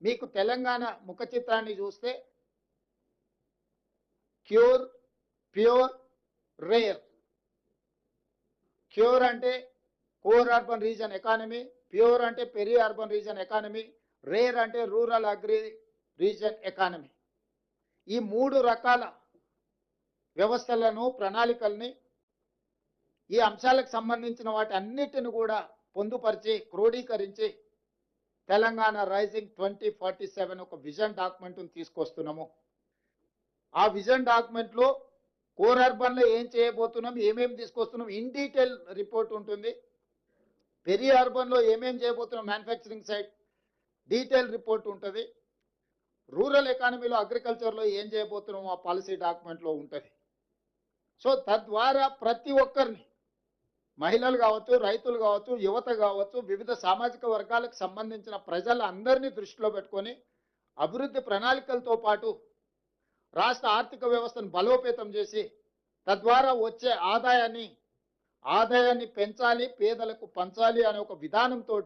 మీకు తెలంగాణ ముఖ చిత్రాన్ని చూస్తే క్యూర్, ప్యూర్, రేర్. క్యూర్ అంటే core urban region economy, PURE అంటే peri urban region economy, RARE అంటే రూరల్ అగ్రి రీజన్ ఎకానమీ. ఈ 3 రకాల వ్యవస్థలను, ప్రణాళికల్ని, ఈ అంశాలకు సంబంధించిన వాటి అన్నిటిని కూడా పొందుపరిచి క్రోడీకరించి తెలంగాణ రైజింగ్ 2047 ఒక విజన్ డాక్యుమెంట్ని తీసుకొస్తున్నాము. ఆ విజన్ డాక్యుమెంట్లో కోర్ అర్బన్లో ఏం చేయబోతున్నాం, ఏమేమి తీసుకొస్తున్నాం, ఇన్ డీటెయిల్ రిపోర్ట్ ఉంటుంది. పెరి అర్బన్లో ఏమేమి చేయబోతున్నాం, మ్యానుఫ్యాక్చరింగ్ సైడ్ డీటెయిల్ రిపోర్ట్ ఉంటుంది. రూరల్ ఎకానమీలో, అగ్రికల్చర్లో ఏం చేయబోతున్నాం ఆ పాలసీ డాక్యుమెంట్లో ఉంటుంది. సో తద్వారా ప్రతి ఒక్కరిని, మహిళలు కావచ్చు, రైతులు కావచ్చు, యువత కావచ్చు, వివిధ సామాజిక వర్గాలకు సంబంధించిన ప్రజలందరినీ దృష్టిలో పెట్టుకొని అభివృద్ధి ప్రణాళికలతో పాటు రాష్ట్ర ఆర్థిక వ్యవస్థను బలోపేతం చేసి తద్వారా వచ్చే ఆదాయాన్ని పెంచాలి, పేదలకు పంచాలి అనే ఒక విధానంతో